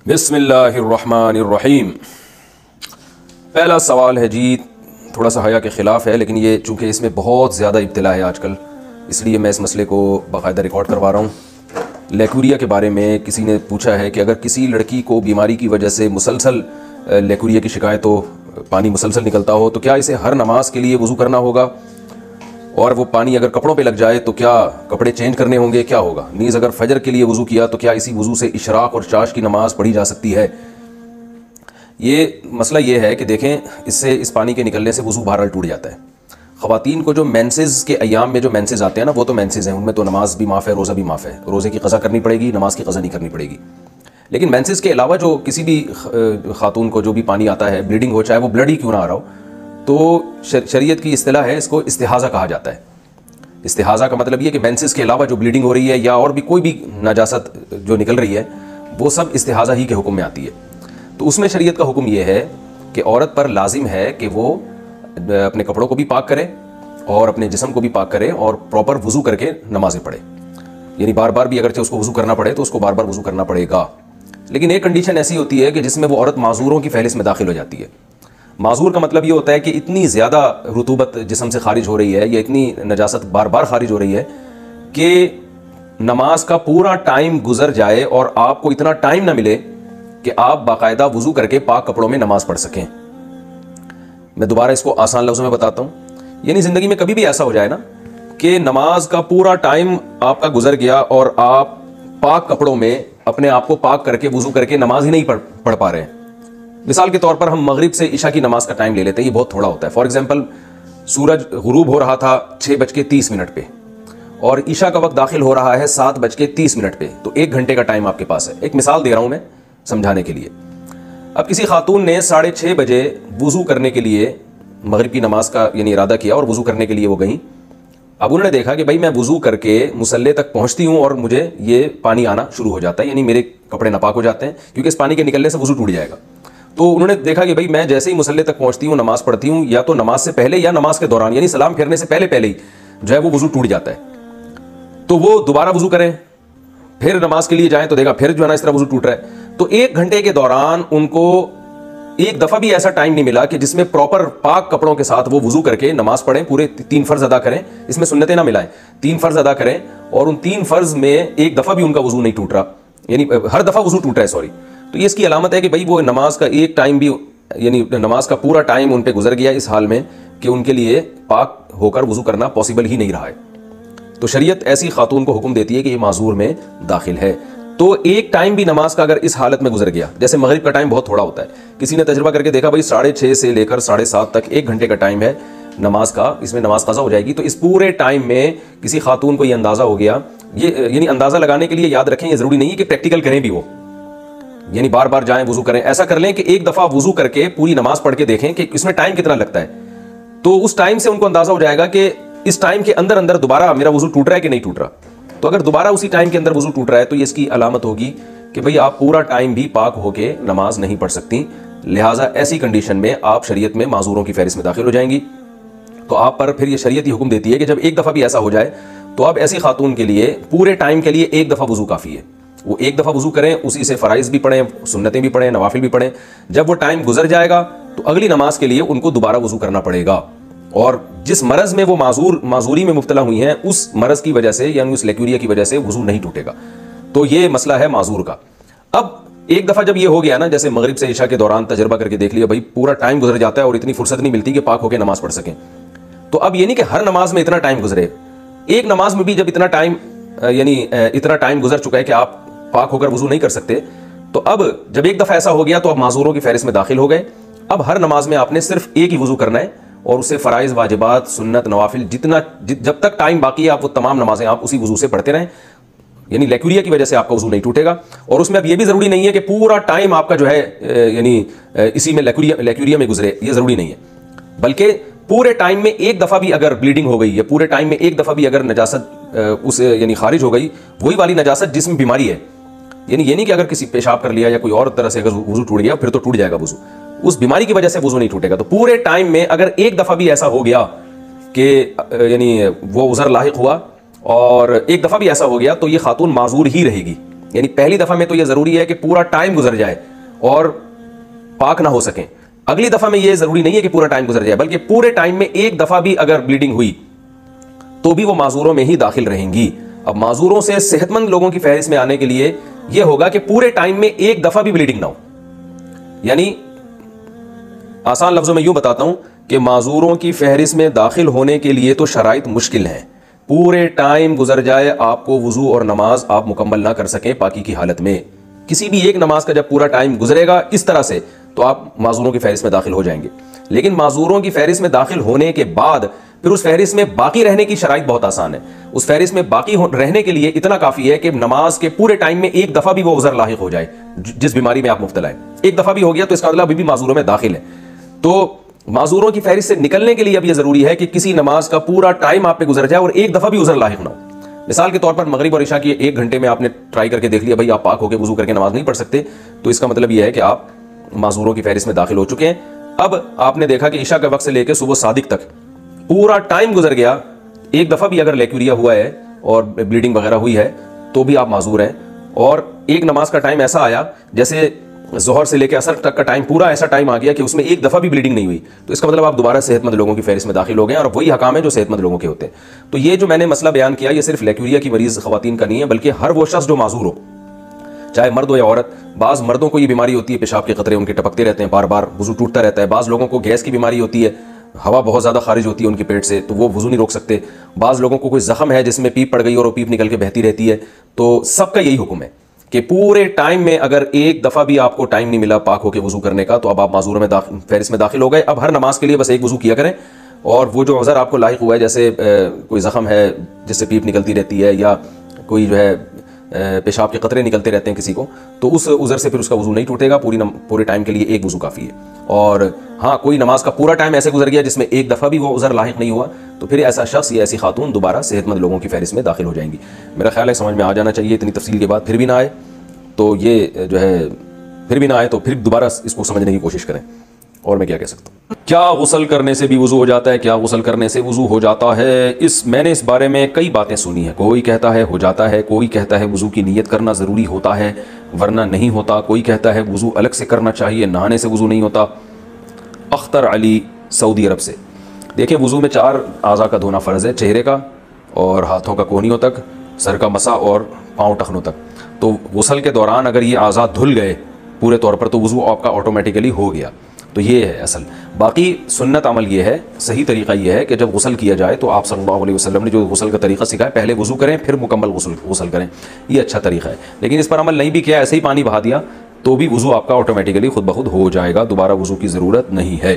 बिस्मिल्लाहिर्रहमानिर्रहीम। पहला सवाल है जी, थोड़ा सा हया के ख़िलाफ़ है, लेकिन ये चूँकि इसमें बहुत ज़्यादा इब्तिला है आजकल, इसलिए मैं इस मसले को बाकायदा रिकॉर्ड करवा रहा हूँ। लेकुरिया के बारे में किसी ने पूछा है कि अगर किसी लड़की को बीमारी की वजह से मुसलसल लेकुरिया की शिकायत हो, पानी मुसलसल निकलता हो, तो क्या इसे हर नमाज के लिए वज़ू करना होगा? और वो पानी अगर कपड़ों पे लग जाए तो क्या कपड़े चेंज करने होंगे, क्या होगा? नीज़ अगर फजर के लिए वज़ू किया तो क्या इसी वज़ू से इशराक और चाश की नमाज पढ़ी जा सकती है? ये मसला ये है कि देखें, इससे इस पानी के निकलने से वज़ू बहरहाल टूट जाता है। ख़वातीन को जो मेंसेस के अयाम में जो मेंसेस आते हैं ना, वो तो मेंसेस हैं, उनमें तो नमाज भी माफ़ है, रोज़ा भी माफ़ है, रोज़े की क़ज़ा करनी पड़ेगी, नमाज की क़ज़ा नहीं करनी पड़ेगी। लेकिन मेंसेस के अलावा जो किसी भी खातून को जो भी पानी आता है, ब्लीडिंग हो, चाहे वो ब्लड ही क्यों ना आ रहा हो, तो शरीयत की इस्तिलाह है, इसको इस्तिहाज़ा कहा जाता है। इस्तिहाज़ा का मतलब ये कि मेंसेस के अलावा जो ब्लीडिंग हो रही है या और भी कोई भी नाजासत जो निकल रही है, वो सब इस्तिहाज़ा ही के हुक्म में आती है। तो उसमें शरीयत का हुक्म ये है कि औरत पर लाजिम है कि वो अपने कपड़ों को भी पाक करे और अपने जिस्म को भी पाक करे और प्रॉपर वज़ू करके नमाज़ें पढ़े। यानी बार बार भी अगरचे उसको वज़ू करना पड़े तो उसको बार बार वज़ू करना पड़ेगा। लेकिन एक कंडीशन ऐसी होती है कि जिसमें वो औरत माजूरों की फहरिस्त में दाखिल हो जाती है। माजूर का मतलब ये होता है कि इतनी ज़्यादा रुतूबत जिस्म से खारिज हो रही है या इतनी नजासत बार बार खारिज हो रही है कि नमाज का पूरा टाइम गुजर जाए और आपको इतना टाइम ना मिले कि आप बाकायदा वज़ू करके पाक कपड़ों में नमाज पढ़ सकें। मैं दोबारा इसको आसान लफ्ज़ों में बताता हूँ। यानी ज़िंदगी में कभी भी ऐसा हो जाए ना कि नमाज का पूरा टाइम आपका गुजर गया और आप पाक कपड़ों में अपने आप को पाक करके वज़ू करके नमाज ही नहीं पढ़ पा रहे हैं। मिसाल के तौर पर हम मगरिब से इशा की नमाज का टाइम ले लेते हैं, ये बहुत थोड़ा होता है। फॉर एग्जांपल, सूरज गुरूब हो रहा था 6:30 पे और ईशा का वक्त दाखिल हो रहा है 7:30 पे, तो 1 घंटे का टाइम आपके पास है। एक मिसाल दे रहा हूं मैं समझाने के लिए। अब किसी खातून ने 6:30 बजे वज़ू करने के लिए मगरिब की नमाज का यानी इरादा किया और वज़ू करने के लिए वो गई। अब उन्होंने देखा कि भाई मैं वज़ू करके मुसल्ले तक पहुंचती हूं और मुझे ये पानी आना शुरू हो जाता है, यानी मेरे कपड़े नापाक हो जाते हैं क्योंकि इस पानी के निकलने से वज़ू टूट जाएगा। तो उन्होंने देखा कि भाई मैं जैसे ही मुसल्ले तक पहुंचती हूँ, नमाज पढ़ती हूँ, या तो नमाज से पहले या नमाज के दौरान, यानी सलाम फेरने से पहले ही जो है वो वज़ू टूट जाता है। तो वो दोबारा वज़ू करें, फिर नमाज के लिए जाएं तो देखा फिर जो है ना इस तरह वज़ू टूट रहा है। तो 1 घंटे के दौरान उनको एक दफ़ा भी ऐसा टाइम नहीं मिला कि जिसमें प्रॉपर पाक कपड़ों के साथ वो वज़ू करके नमाज पढ़ें, पूरे 3 फ़र्ज़ अदा करें, इसमें सुन्नतें ना मिलाएं, 3 फ़र्ज़ अदा करें और उन 3 फ़र्ज़ में एक दफ़ा भी उनका वज़ू नहीं टूट रहा, यानी हर दफ़ा वज़ू टूट रहा है, सॉरी। तो ये इसकी अलामत है कि भाई वो नमाज का एक टाइम भी, यानी नमाज का पूरा टाइम उन पे गुजर गया इस हाल में कि उनके लिए पाक होकर वज़ू करना पॉसिबल ही नहीं रहा है। तो शरीयत ऐसी खातून को हुक्म देती है कि ये माजूर में दाखिल है। तो एक टाइम भी नमाज का अगर इस हालत में गुजर गया, जैसे मगरिब का टाइम बहुत थोड़ा होता है, किसी ने तजर्बा करके देखा भाई 6:30 से लेकर 7:30 तक 1 घंटे का टाइम है नमाज का, इसमें नमाज क़ज़ा हो जाएगी। तो इस पूरे टाइम में किसी खातून को ये अंदाज़ा हो गया, ये यानी अंदाज़ा लगाने के लिए याद रखें, ये ज़रूरी नहीं है कि प्रैक्टिकल करें भी वो, यानी बार बार जाएं वज़ू करें। ऐसा कर लें कि एक दफ़ा वज़ू करके पूरी नमाज पढ़ के देखें कि इसमें टाइम कितना लगता है। तो उस टाइम से उनको अंदाज़ा हो जाएगा कि इस टाइम के अंदर अंदर दोबारा मेरा वज़ू टूट रहा है कि नहीं टूट रहा। तो अगर दोबारा उसी टाइम के अंदर वज़ू टूट रहा है तो ये इसकी अलामत होगी कि भाई आप पूरा टाइम भी पाक होके नमाज नहीं पढ़ सकती। लिहाजा ऐसी कंडीशन में आप शरीयत में माजूरों की फहरिस्त में दाखिल हो जाएंगी। तो आप पर फिर ये शरीयत ही हुक्म देती है कि जब एक दफ़ा भी ऐसा हो जाए तो अब ऐसी खातून के लिए पूरे टाइम के लिए एक दफ़ा वज़ू काफ़ी है। वो एक दफ़ा वज़ू करें, उसी से फ़राइज़ भी पढ़ें, सुन्नतें भी पढ़ें, नवाफिल भी पढ़ें। जब वो टाइम गुजर जाएगा तो अगली नमाज के लिए उनको दोबारा वज़ू करना पड़ेगा। और जिस मरज़ में वो माजूरी में मुब्तला हुई हैं, उस मरज़ की वजह से यानी उस लेक्यूरिया की वजह से वज़ू नहीं टूटेगा। तो ये मसला है माजूर का। अब एक दफ़ा जब ये हो गया ना, जैसे मगरिब से इशा के दौरान तजर्बा करके देख लिया, भाई पूरा टाइम गुजर जाता है और इतनी फुर्सत नहीं मिलती कि पाक होकर नमाज पढ़ सकें। तो अब ये नहीं कि हर नमाज में इतना टाइम गुजरे, एक नमाज में भी जब इतना टाइम यानी इतना टाइम गुजर चुका है कि आप पाक होकर वज़ू नहीं कर सकते, तो अब जब एक दफ़ा ऐसा हो गया तो आप माजूरों की फहरिस्त में दाखिल हो गए। अब हर नमाज में आपने सिर्फ एक ही वज़ू करना है और उससे फ़राइज़, वाजिबात, सुन्नत, नवाफिल जब तक टाइम बाकी है आप वो तमाम नमाजें आप उसी वज़ू से पढ़ते रहें। यानी लेक्यूरिया की वजह से आपका वज़ू नहीं टूटेगा। और उसमें अब ये भी ज़रूरी नहीं है कि पूरा टाइम आपका जो है यानी इसी में लेक्यूरिया में गुजरे, ये ज़रूरी नहीं है। बल्कि पूरे टाइम में एक दफ़ा भी अगर ब्लीडिंग हो गई या पूरे टाइम में एक दफ़ा भी अगर नजासत उस यानी खारिज हो गई, वही वाली नजासत जिसमें बीमारी है, यानी ये नहीं कि अगर किसी पेशाब कर लिया या कोई और तरह से अगर वज़ू टूट गया फिर तो टूट जाएगा वज़ू, उस बीमारी की वजह से वज़ू नहीं टूटेगा। तो पूरे टाइम में अगर एक दफ़ा भी ऐसा हो गया कि यानी वो उज़र लाहिक हुआ और एक दफ़ा भी ऐसा हो गया तो ये खातून माजूर ही रहेगी। यानी पहली दफ़ा में तो यह ज़रूरी है कि पूरा टाइम गुजर जाए और पाक ना हो सकें। अगली दफ़ा में यह ज़रूरी नहीं है कि पूरा टाइम गुजर जाए, बल्कि पूरे टाइम में एक दफ़ा भी अगर ब्लीडिंग हुई तो भी वो माजूरों में ही दाखिल रहेंगी। अब माजूरों से सेहतमंद लोगों की फहरिस्त में आने के लिए यह होगा कि पूरे टाइम में एक दफ़ा भी ब्लीडिंग ना हो। यानी आसान लफ्ज़ों में यूं बताता हूं कि माजूरों की फहरिस्त में दाखिल होने के लिए तो शराइत मुश्किल हैं। पूरे टाइम गुजर जाए, आपको वुजू और नमाज आप मुकम्मल ना कर सकें पाकी की हालत में। किसी भी एक नमाज का जब पूरा टाइम गुजरेगा इस तरह से, तो आप माजूरों की फहरिस्त में दाखिल हो जाएंगे। लेकिन माजूरों की फहरिस्त में दाखिल होने के बाद फिर उस फहरिस्त में बाकी रहने की शराइत बहुत आसान है। उस फहरिस्त में बाकी रहने के लिए इतना काफी है कि नमाज के पूरे टाइम में एक दफा भी वो उज़र लाहिक हो जाए। जिस बीमारी में आप मुब्तला है, एक दफा भी हो गया तो इसका मतलब अभी भी माजूरों में दाखिल है। तो माजूरों की फहरिस्त से निकलने के लिए अब यह जरूरी है कि किसी नमाज का पूरा टाइम आप पे गुजर जाए और एक दफा भी उज़र लाहिक ना हो। मिसाल के तौर पर मगरिब और इशा की 1 घंटे में आपने ट्राई करके देख लिया, भाई आप पाक होकर वुजू करके नमाज नहीं पढ़ सकते, तो इसका मतलब यह है कि आप माजूरों की फहरिस्त में दाखिल हो चुके हैं। अब आपने देखा कि इशा के वक्त से लेकर सुबह सादिक तक पूरा टाइम गुजर गया, एक दफा भी अगर लेक्यूरिया हुआ है और ब्लीडिंग वगैरह हुई है तो भी आप माजूर हैं। और एक नमाज का टाइम ऐसा आया जैसे जोहर से लेकर असर तक का टाइम, पूरा ऐसा टाइम आ गया कि उसमें एक दफा भी ब्लीडिंग नहीं हुई, तो इसका मतलब आप दोबारा सेहतमंद लोगों की फहरिस्त में दाखिल हो गए और वही हकाम है जो सेहतमंद लोगों के होते हैं। तो ये जो मैंने मसला बयान किया, ये सिर्फ लेक्यूरिया की मरीज खवातीन का नहीं है, बल्कि हर वो शख्स जो माजूर हो, चाहे मर्द हो या औरत। बाज़ मर्दों को ये बीमारी होती है, पेशाब के कतरे उनके टपकते रहते हैं, बार बार वुजू टूटता रहता है। बाज़ लोगों को गैस की बीमारी होती है, हवा बहुत ज़्यादा खारिज होती है उनके पेट से, तो वो वुजू नहीं रोक सकते। बाज़ लोगों को कोई जख्म है जिसमें पीप पड़ गई और वो पीप निकल के बहती रहती है। तो सबका यही हुक्म है कि पूरे टाइम में अगर एक दफ़ा भी आपको टाइम नहीं मिला पाक होकर वुजू करने का, तो अब आप माजूरों में फहरिस्त में दाखिल हो गए। अब हर नमाज के लिए बस एक वुजू किया करें, और वो जो उज़र आपको लाहिक हुआ है, जैसे कोई जख्म है जिससे पीप निकलती रहती है, या कोई जो है पेशाब के कतरे निकलते रहते हैं किसी को, तो उस उज़र से फिर उसका वुजू नहीं टूटेगा। पूरे टाइम के लिए एक वुजू काफ़ी है। और हाँ, कोई नमाज का पूरा टाइम ऐसे गुजर गया जिसमें एक दफ़ा भी वो उज़र लाहिक नहीं हुआ, तो फिर ऐसा शख्स या ऐसी खातून दोबारा सेहतमंद लोगों की फहरिस्त में दाखिल हो जाएंगी। मेरा ख्याल है समझ में आ जाना चाहिए। इतनी तफसील के बाद फिर भी ना आए तो ये जो है, फिर भी ना आए तो फिर दोबारा इसको समझने की कोशिश करें। और मैं क्या कह सकता हूँ? क्या गुस्ल करने से भी वुजू हो जाता है? क्या गुस्ल करने से वुजू हो जाता है? मैंने इस बारे में कई बातें सुनी है। कोई कहता है हो जाता है, कोई कहता है वुजू की नीयत करना ज़रूरी होता है वरना नहीं होता, कोई कहता है वुजू अलग से करना चाहिए, नहाने से वुजू नहीं होता। अख्तर अली, सऊदी अरब से। देखिए, वुजू में 4 आज़ा का धोना फ़र्ज़ है, चेहरे का और हाथों का कोहनियों तक, सर का मसा और पाँव टखनों तक। तो गुस्ल के दौरान अगर ये आज़ा धुल गए पूरे तौर पर तो वुजू आपका ऑटोमेटिकली हो गया। तो ये है असल। बाकी सुन्नत अमल ये है, सही तरीका ये है कि जब गुस्ल किया जाए तो आप सल्लल्लाहु अलैहि वसल्लम ने जो गुस्ल का तरीका सिखाया, पहले वुजू करें फिर मुकम्मल गुस्ल करें, ये अच्छा तरीका है। लेकिन इस पर अमल नहीं भी किया, ऐसे ही पानी बहा दिया, तो भी वुजू आपका ऑटोमेटिकली खुद ब खुद हो जाएगा, दोबारा वुजू की ज़रूरत नहीं है।